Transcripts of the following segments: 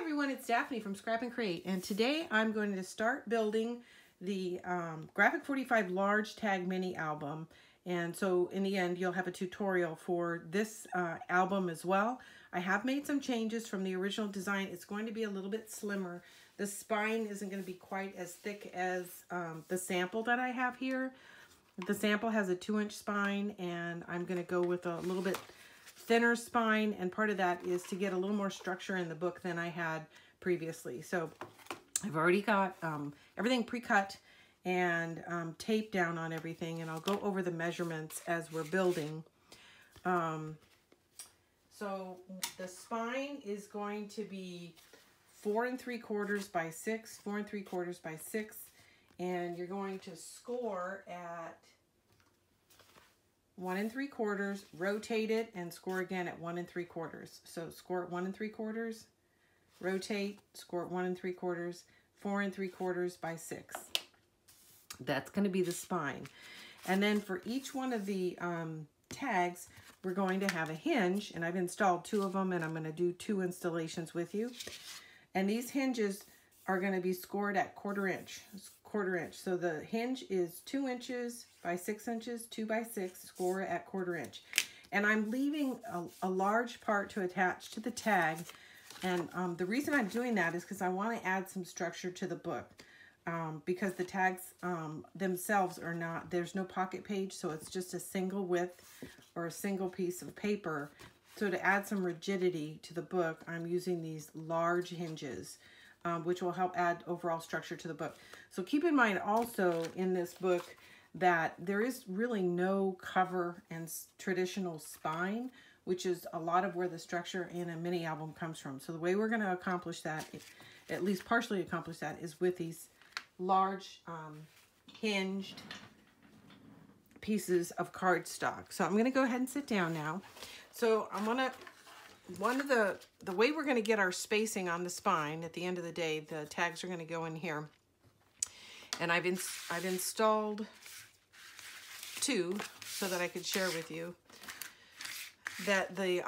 everyone, it's Daphne from Scrap and Create, and today I'm going to start building the Graphic 45 large tag mini album. And so in the end you'll have a tutorial for this album as well. I have made some changes from the original design. It's going to be a little bit slimmer. The spine isn't going to be quite as thick as the sample that I have here. The sample has a 2-inch spine, and I'm going to go with a little bit thinner spine, and part of that is to get a little more structure in the book than I had previously. So I've already got everything pre-cut and taped down on everything, and I'll go over the measurements as we're building. So the spine is going to be 4 3/4 by 6, 4 3/4 by 6, and you're going to score at 1 3/4, rotate it, and score again at 1 3/4. So score at 1 3/4, rotate, score at 1 3/4, 4 3/4 by 6. That's going to be the spine. And then for each one of the tags, we're going to have a hinge, and I've installed 2 of them, and I'm going to do 2 installations with you. And these hinges are going to be scored at 1/4 inch. So the hinge is 2 inches by 6 inches, 2 by 6, score at 1/4 inch. And I'm leaving a large part to attach to the tag. And the reason I'm doing that is because I want to add some structure to the book. Because the tags themselves are not, there's no pocket page, so it's just a single width or a single piece of paper. So to add some rigidity to the book, I'm using these large hinges, which will help add overall structure to the book. So keep in mind also in this book that there is really no cover and traditional spine, which is a lot of where the structure in a mini album comes from. So the way we're going to accomplish that, at least partially accomplish that, is with these large hinged pieces of cardstock. So I'm going to go ahead and sit down now. So I'm going to, the way we're going to get our spacing on the spine at the end of the day, the tags are going to go in here. And I've installed 2 so that I could share with you that the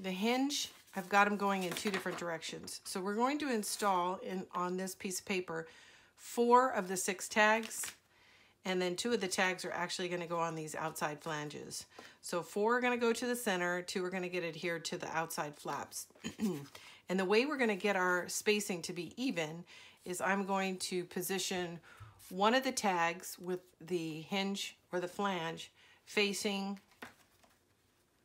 hinge, I've got them going in 2 different directions. So we're going to install on this piece of paper 4 of the 6 tags, and then 2 of the tags are actually going to go on these outside flanges. So 4 are going to go to the center, 2 are going to get adhered to the outside flaps. And the way we're going to get our spacing to be even is I'm going to position one of the tags with the hinge or the flange facing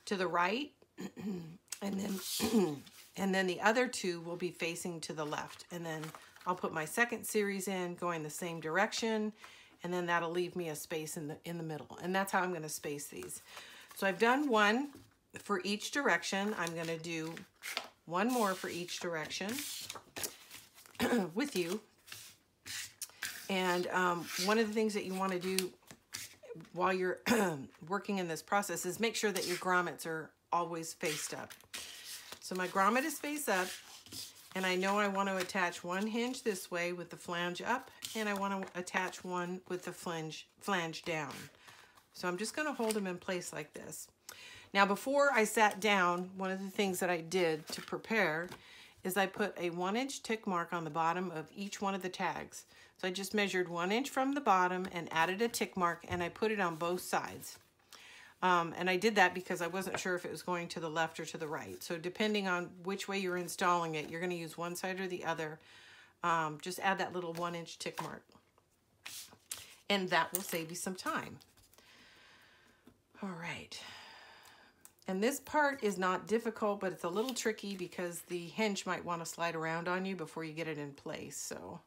to the right, and then the other 2 will be facing to the left. And then I'll put my second series in going the same direction, and then that'll leave me a space in the middle. And that's how I'm going to space these. So I've done 1 for each direction. I'm going to do 1 more for each direction with you. And one of the things that you want to do while you're working in this process is make sure that your grommets are always faced up. So my grommet is face up, and I know I want to attach 1 hinge this way with the flange up, and I want to attach 1 with the flange down. So I'm just going to hold them in place like this. Now before I sat down, one of the things that I did to prepare is I put a 1-inch tick mark on the bottom of each one of the tags. So I just measured 1 inch from the bottom and added a tick mark, and I put it on both sides. And I did that because I wasn't sure if it was going to the left or to the right. So depending on which way you're installing it, you're going to use one side or the other. Just add that little 1-inch tick mark. And that will save you some time. All right. And this part is not difficult, but it's a little tricky because the hinge might want to slide around on you before you get it in place. So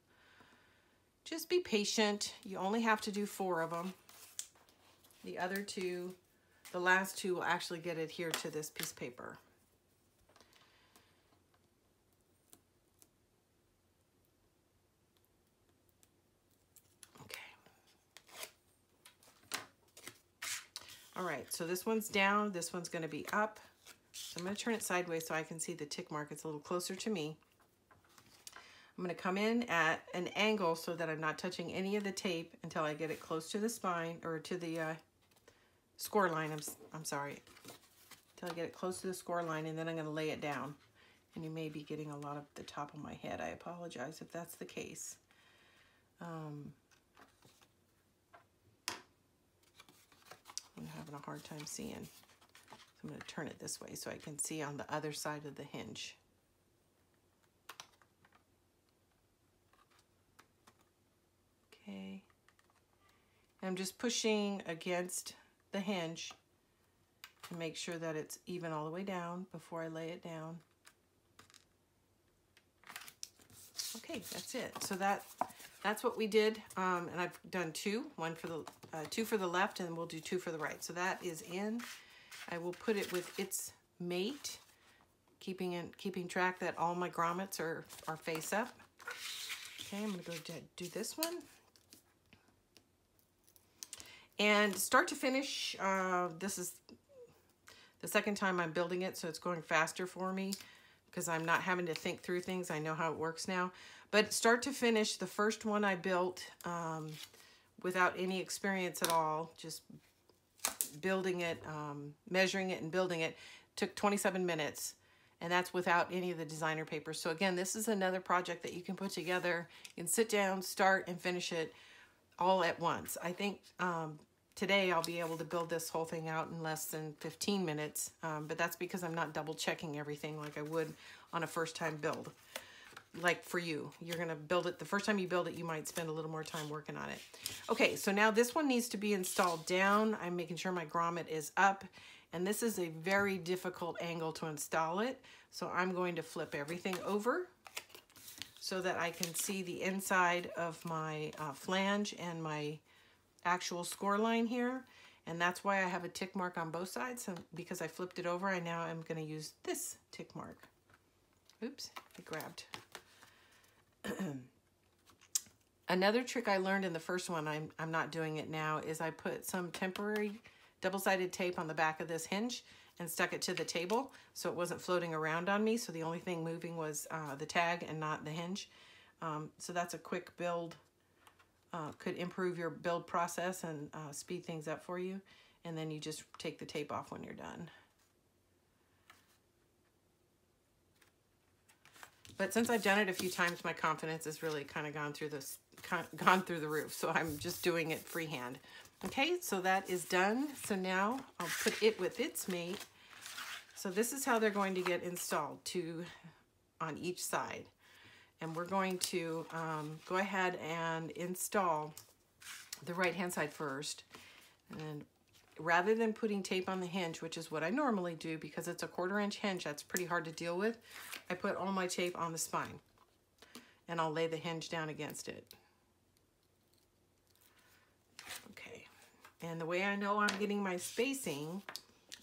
just be patient. You only have to do 4 of them. The other 2, the last 2 will actually get adhered to this piece of paper. Okay. All right, so this one's down, this one's going to be up. So I'm going to turn it sideways so I can see the tick mark. It's a little closer to me. I'm going to come in at an angle so that I'm not touching any of the tape until I get it close to the spine, or to the score line. I'm sorry. Until I get it close to the score line, and then I'm going to lay it down. And you may be getting a lot of the top of my head. I apologize if that's the case. I'm having a hard time seeing. So I'm going to turn it this way so I can see on the other side of the hinge. Okay. I'm just pushing against the hinge to make sure that it's even all the way down before I lay it down. Okay, that's it. So that's what we did, and I've done two for the left, and we'll do two for the right. So that is in. I will put it with its mate, keeping track that all my grommets are face up. Okay, I'm gonna go do this one. And start to finish, this is the second time I'm building it, so it's going faster for me because I'm not having to think through things. I know how it works now. But start to finish, the first one I built without any experience at all, just building it, measuring it and building it, took 27 minutes. And that's without any of the designer papers. So again, this is another project that you can put together. You can sit down, start, and finish it all at once. I think today I'll be able to build this whole thing out in less than 15 minutes, but that's because I'm not double checking everything like I would on a first time build. Like for you, you're gonna build it, the first time you build it, you might spend a little more time working on it. Okay, so now this one needs to be installed down. I'm making sure my grommet is up, and this is a very difficult angle to install it. So I'm going to flip everything over so that I can see the inside of my flange and my actual score line here. And that's why I have a tick mark on both sides. So because I flipped it over, I now am going to use this tick mark. Oops, I grabbed. Another trick I learned in the first one, I'm not doing it now, is I put some temporary double-sided tape on the back of this hinge and stuck it to the table so it wasn't floating around on me. So the only thing moving was the tag and not the hinge. So that's a quick build. Could improve your build process and speed things up for you. And then you just take the tape off when you're done. But since I've done it a few times, my confidence has really kind of gone through the roof. So I'm just doing it freehand. Okay, so that is done. So now I'll put it with its mate. So this is how they're going to get installed, two on each side. And we're going to go ahead and install the right-hand side first. And rather than putting tape on the hinge, which is what I normally do because it's a 1/4 inch hinge, that's pretty hard to deal with, I put all my tape on the spine. And I'll lay the hinge down against it. Okay. And the way I know I'm getting my spacing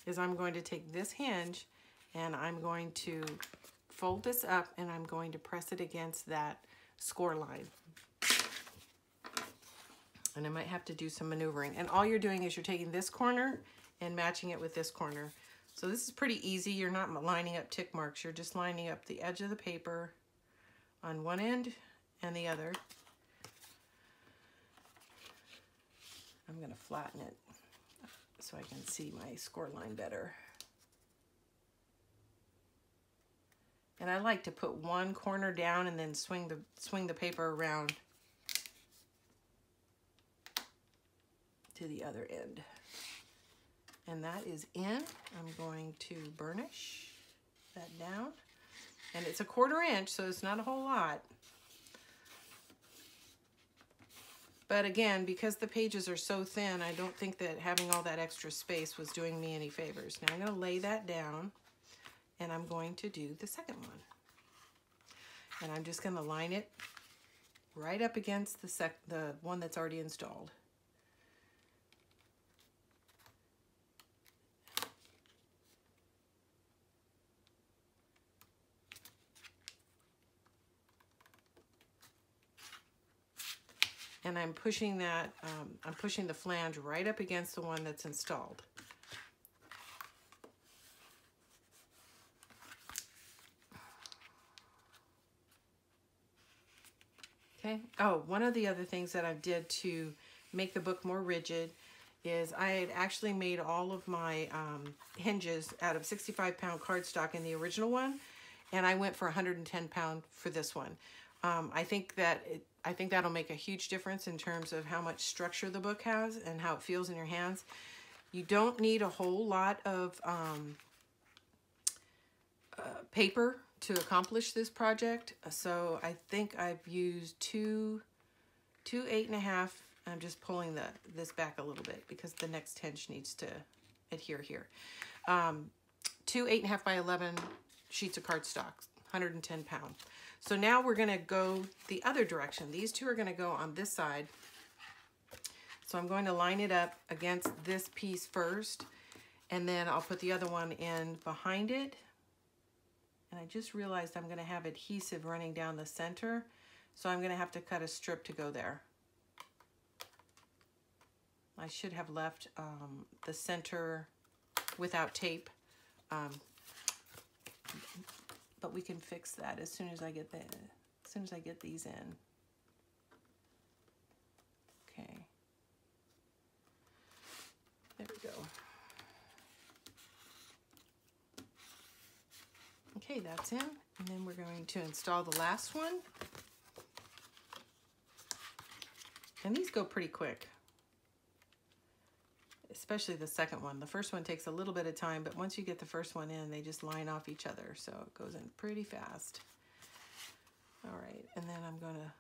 is I'm going to take this hinge and I'm going to fold this up and I'm going to press it against that score line. And I might have to do some maneuvering. And all you're doing is you're taking this corner and matching it with this corner. So this is pretty easy. You're not lining up tick marks. You're just lining up the edge of the paper on one end and the other. I'm going to flatten it so I can see my score line better. And I like to put one corner down and then swing the paper around to the other end. And that is in. I'm going to burnish that down. And it's a 1/4 inch, so it's not a whole lot. But again, because the pages are so thin, I don't think that having all that extra space was doing me any favors. Now I'm going to lay that down, and I'm going to do the second one. And I'm just going to line it right up against the one that's already installed. And I'm pushing that, I'm pushing the flange right up against the one that's installed. Okay. Oh, one of the other things that I did to make the book more rigid is I had actually made all of my hinges out of 65-pound cardstock in the original one. and I went for 110 pound for this one. I think that'll make a huge difference in terms of how much structure the book has and how it feels in your hands. You don't need a whole lot of paper to accomplish this project. So I think I've used two 8.5. I'm just pulling this back a little bit because the next hinge needs to adhere here. 2 8.5 by 11 sheets of cardstock, 110 pound. So now we're going to go the other direction. These two are going to go on this side. So I'm going to line it up against this piece first, and then I'll put the other one in behind it. And I just realized I'm going to have adhesive running down the center, so I'm going to have to cut a strip to go there. I should have left the center without tape, but we can fix that as soon as I get these in. Okay, there we go. Okay, that's in, and then we're going to install the last one. And these go pretty quick, especially the second one. The first one takes a little bit of time, but once you get the first one in, they just line off each other, so it goes in pretty fast. All right, and then I'm gonna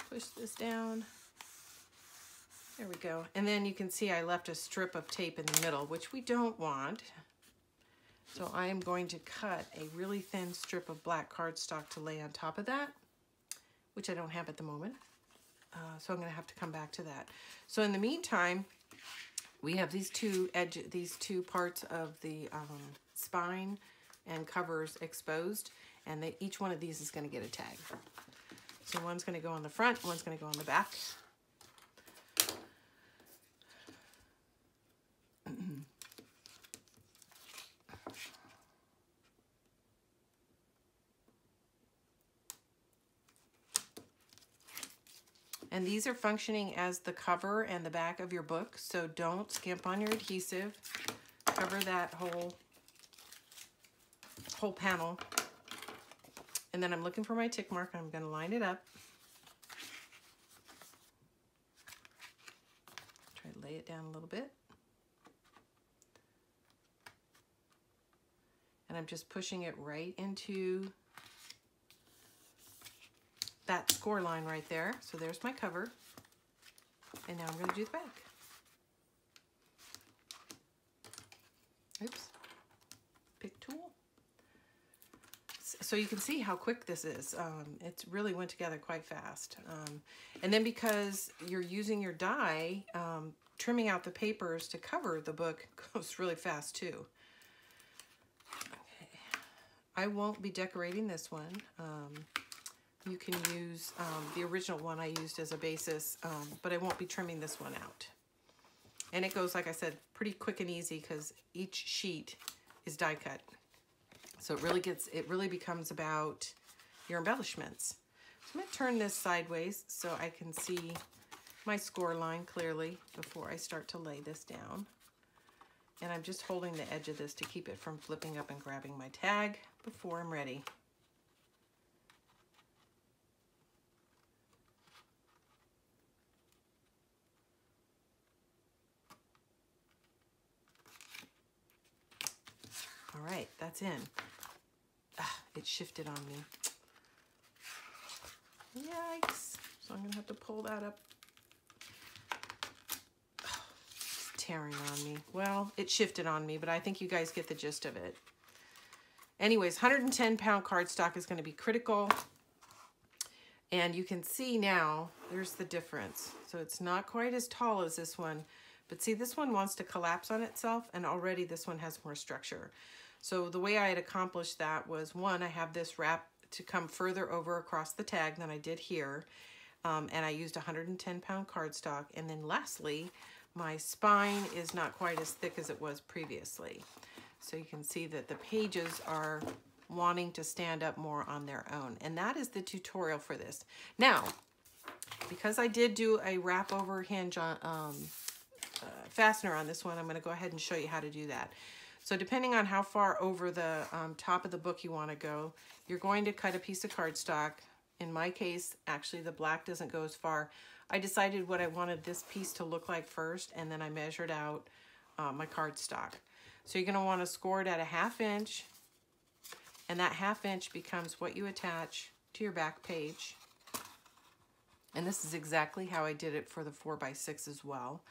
push this down. There we go. And then you can see I left a strip of tape in the middle, which we don't want. So I am going to cut a really thin strip of black cardstock to lay on top of that, which I don't have at the moment. So I'm going to have to come back to that. So in the meantime, we have these two parts of the spine and covers exposed, and each one of these is going to get a tag. So one's going to go on the front, one's going to go on the back. And these are functioning as the cover and the back of your book, so don't skimp on your adhesive. Cover that whole panel. And then I'm looking for my tick mark. I'm going to line it up. Try to lay it down a little bit. And I'm just pushing it right into that score line right there. So there's my cover. And now I'm going to do the back. Oops. Pick tool. So you can see how quick this is. It really went together quite fast. And then because you're using your die, trimming out the papers to cover the book goes really fast too. Okay. I won't be decorating this one. You can use the original one I used as a basis, but I won't be trimming this one out. And it goes, like I said, pretty quick and easy because each sheet is die cut. So it really becomes about your embellishments. So I'm going to turn this sideways so I can see my score line clearly before I start to lay this down. And I'm just holding the edge of this to keep it from flipping up and grabbing my tag before I'm ready. All right, that's in. It shifted on me. Yikes. So I'm going to have to pull that up. It's tearing on me. Well, it shifted on me, but I think you guys get the gist of it. Anyways, 110 pound cardstock is going to be critical. And you can see now, there's the difference. So it's not quite as tall as this one. But see, this one wants to collapse on itself, and already this one has more structure. So the way I had accomplished that was, one, I have this wrap to come further over across the tag than I did here. And I used 110 pound cardstock. And then lastly, my spine is not quite as thick as it was previously. So you can see that the pages are wanting to stand up more on their own. And that is the tutorial for this. Now, because I did do a wrap over hinge on, fastener on this one, I'm going to go ahead and show you how to do that. So depending on how far over the top of the book you want to go, you're going to cut a piece of cardstock. In my case, actually the black doesn't go as far. I decided what I wanted this piece to look like first, and then I measured out my cardstock. So you're going to want to score it at a 1/2 inch, and that 1/2 inch becomes what you attach to your back page. And this is exactly how I did it for the 4x6 as well.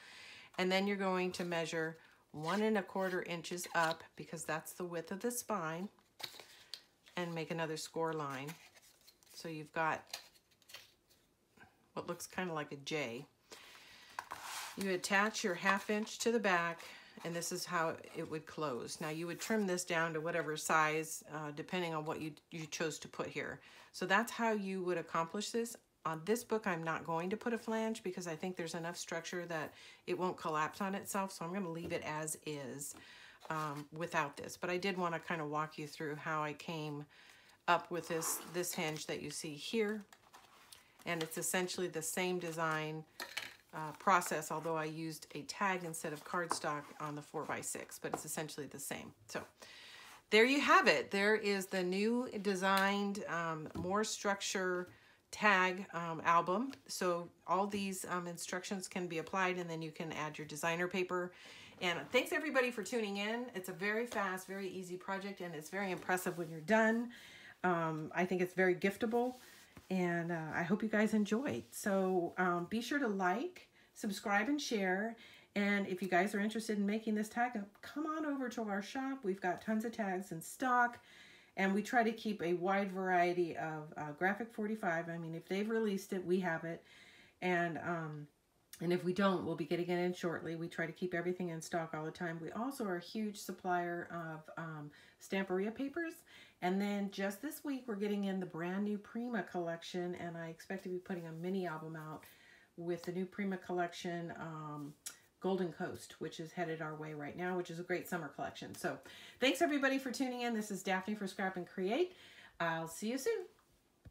And then you're going to measure 1 1/4 inches up, because that's the width of the spine, and make another score line. So you've got what looks kind of like a J. You attach your 1/2 inch to the back, and this is how it would close. Now you would trim this down to whatever size, depending on what you chose to put here. So that's how you would accomplish this. On this book, I'm not going to put a flange because I think there's enough structure that it won't collapse on itself. So I'm going to leave it as is without this. But I did want to kind of walk you through how I came up with this hinge that you see here. And it's essentially the same design process, although I used a tag instead of cardstock on the 4x6, but it's essentially the same. So there you have it. There is the new designed, more structure tag album. So all these instructions can be applied, and then you can add your designer paper. And thanks everybody for tuning in. It's a very fast, very easy project, and it's very impressive when you're done. I think it's very giftable, and I hope you guys enjoy. So be sure to like, subscribe, and share. And if you guys are interested in making this tag, come on over to our shop. We've got tons of tags in stock. And we try to keep a wide variety of Graphic 45. I mean, if they've released it, we have it. And if we don't, we'll be getting it in shortly. We try to keep everything in stock all the time. We also are a huge supplier of Stamperia papers. And then just this week, we're getting in the brand new Prima collection. And I expect to be putting a mini album out with the new Prima collection, Golden Coast, which is headed our way right now, which is a great summer collection. So thanks everybody for tuning in. This is Daphne for Scrap and Create. I'll see you soon.